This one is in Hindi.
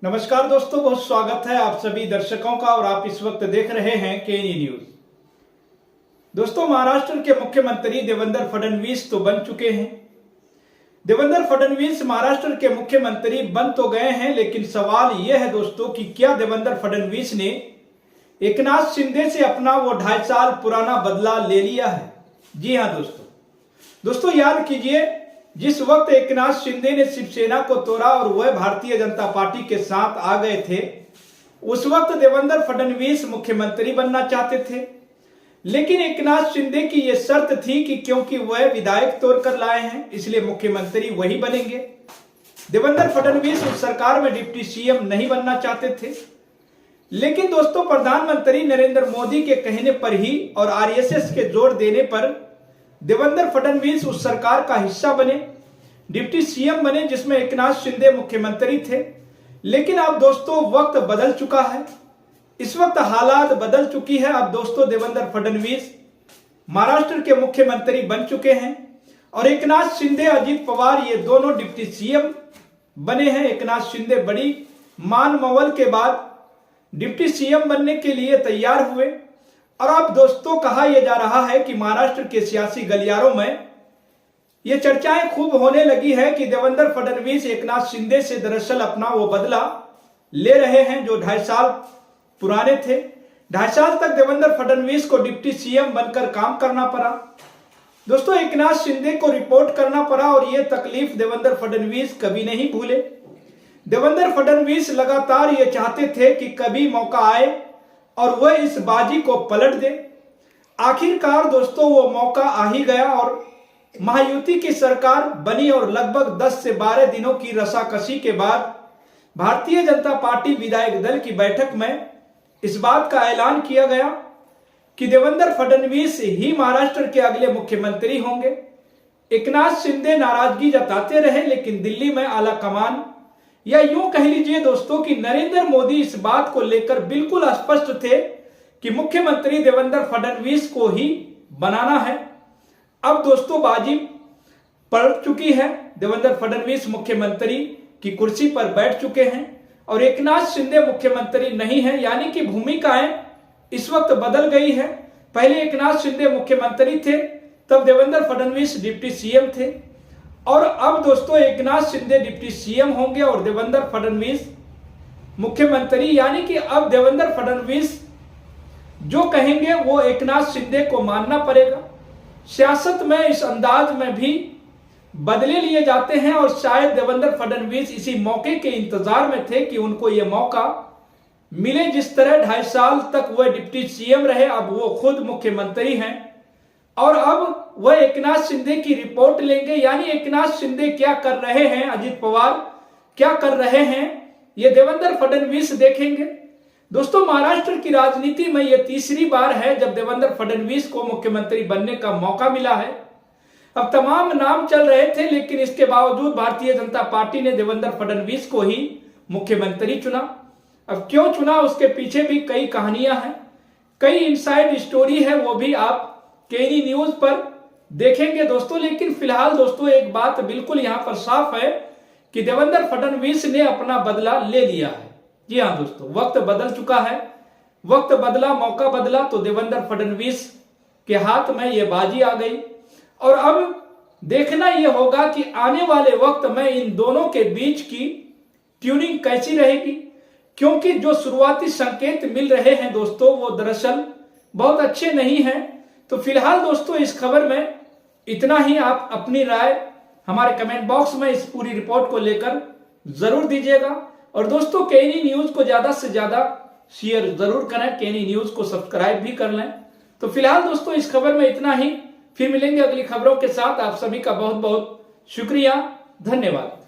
नमस्कार दोस्तों, बहुत स्वागत है आप सभी दर्शकों का और आप इस वक्त देख रहे हैं केनी न्यूज। दोस्तों, महाराष्ट्र के मुख्यमंत्री देवेंद्र फडणवीस तो बन चुके हैं। देवेंद्र फडणवीस महाराष्ट्र के मुख्यमंत्री बन तो गए हैं, लेकिन सवाल यह है दोस्तों कि क्या देवेंद्र फडणवीस ने एकनाथ शिंदे से अपना वो 2.5 साल पुराना बदला ले लिया है? जी हां दोस्तों याद कीजिए, जिस वक्त एकनाथ शिंदे ने शिवसेना को तोड़ा और वह भारतीय जनता पार्टी के साथ आ गए थे, उस वक्त देवेंद्र फडणवीस मुख्यमंत्री बनना चाहते थे। लेकिन एकनाथ शिंदे की यह शर्त थी कि क्योंकि वह विधायक तोड़कर लाए हैं, इसलिए मुख्यमंत्री वही बनेंगे। देवेंद्र फडणवीस उस सरकार में डिप्टी सीएम नहीं बनना चाहते थे। लेकिन दोस्तों, प्रधानमंत्री नरेंद्र मोदी के कहने पर ही और आरएसएस के जोर देने पर देवेंद्र फडणवीस उस सरकार का हिस्सा बने, डिप्टी सीएम बने, जिसमें एकनाथ शिंदे मुख्यमंत्री थे। लेकिन अब दोस्तों वक्त बदल चुका है, इस वक्त हालात बदल चुकी है। अब दोस्तों देवेंद्र फडणवीस महाराष्ट्र के मुख्यमंत्री बन चुके हैं और एकनाथ शिंदे, अजित पवार ये दोनों डिप्टी सीएम बने हैं। एकनाथ शिंदे बड़ी मान मवल के बाद डिप्टी सीएम बनने के लिए तैयार हुए। और अब दोस्तों कहा यह जा रहा है कि महाराष्ट्र के सियासी गलियारों में यह चर्चाएं खूब होने लगी है कि देवेंद्र फडणवीस एकनाथ शिंदे से दरअसल अपना वो बदला ले रहे हैं जो 2.5 साल पुराने थे। 2.5 साल तक देवेंद्र फडणवीस को डिप्टी सीएम बनकर काम करना पड़ा। दोस्तों, एकनाथ शिंदे को रिपोर्ट करना पड़ा और यह तकलीफ देवेंद्र फडणवीस कभी नहीं भूले। देवेंद्र फडणवीस लगातार ये चाहते थे कि कभी मौका आए और वह इस बाजी को पलट दे। आखिरकार दोस्तों वो मौका आ ही गया और महायुति की सरकार बनी और लगभग 10 से 12 दिनों की रसाकसी के बाद भारतीय जनता पार्टी विधायक दल की बैठक में इस बात का ऐलान किया गया कि देवेंद्र फडणवीस ही महाराष्ट्र के अगले मुख्यमंत्री होंगे। एकनाथ शिंदे नाराजगी जताते रहे, लेकिन दिल्ली में आला कमान या यूं कह लीजिए दोस्तों कि नरेंद्र मोदी इस बात को लेकर बिल्कुल स्पष्ट थे कि मुख्यमंत्री देवेंद्र फडणवीस को ही बनाना है। अब दोस्तों बाजी पलट चुकी है, देवेंद्र फडणवीस मुख्यमंत्री की कुर्सी पर बैठ चुके हैं और एकनाथ शिंदे मुख्यमंत्री नहीं है, यानी कि भूमिकाएं इस वक्त बदल गई है। पहले एकनाथ शिंदे मुख्यमंत्री थे, तब देवेंद्र फडणवीस डिप्टी सीएम थे और अब दोस्तों एकनाथ शिंदे डिप्टी सीएम होंगे और देवेंद्र फडणवीस मुख्यमंत्री। यानी कि अब देवेंद्र फडणवीस जो कहेंगे वो एकनाथ शिंदे को मानना पड़ेगा। सियासत में इस अंदाज में भी बदले लिए जाते हैं और शायद देवेंद्र फडणवीस इसी मौके के इंतजार में थे कि उनको ये मौका मिले। जिस तरह 2.5 साल तक वह डिप्टी सीएम रहे, अब वो खुद मुख्यमंत्री हैं और अब वह एकनाथ शिंदे की रिपोर्ट लेंगे। यानी एकनाथ शिंदे क्या कर रहे हैं, अजित पवार क्या कर रहे हैं, यह देवेंद्र फडणवीस देखेंगे। दोस्तों, महाराष्ट्र की राजनीति में यह तीसरी बार है जब देवेंद्र फडणवीस को मुख्यमंत्री बनने का मौका मिला है। अब तमाम नाम चल रहे थे, लेकिन इसके बावजूद भारतीय जनता पार्टी ने देवेंद्र फडणवीस को ही मुख्यमंत्री चुना। अब क्यों चुना, उसके पीछे भी कई कहानियां हैं, कई इनसाइड स्टोरी है, वो भी आप केनी न्यूज पर देखेंगे दोस्तों। लेकिन फिलहाल दोस्तों एक बात बिल्कुल यहां पर साफ है कि देवेंद्र फडणवीस ने अपना बदला ले लिया है। जी हां दोस्तों, वक्त बदल चुका है, वक्त बदला, मौका बदला, तो देवेंद्र फडणवीस के हाथ में यह बाजी आ गई और अब देखना यह होगा कि आने वाले वक्त में इन दोनों के बीच की ट्यूनिंग कैसी रहेगी, क्योंकि जो शुरुआती संकेत मिल रहे हैं दोस्तों वो दरअसल बहुत अच्छे नहीं हैं। तो फिलहाल दोस्तों इस खबर में इतना ही। आप अपनी राय हमारे कमेंट बॉक्स में इस पूरी रिपोर्ट को लेकर जरूर दीजिएगा और दोस्तों केनी न्यूज को ज्यादा से ज्यादा शेयर जरूर करें, केनी न्यूज को सब्सक्राइब भी कर लें। तो फिलहाल दोस्तों इस खबर में इतना ही, फिर मिलेंगे अगली खबरों के साथ। आप सभी का बहुत बहुत शुक्रिया, धन्यवाद।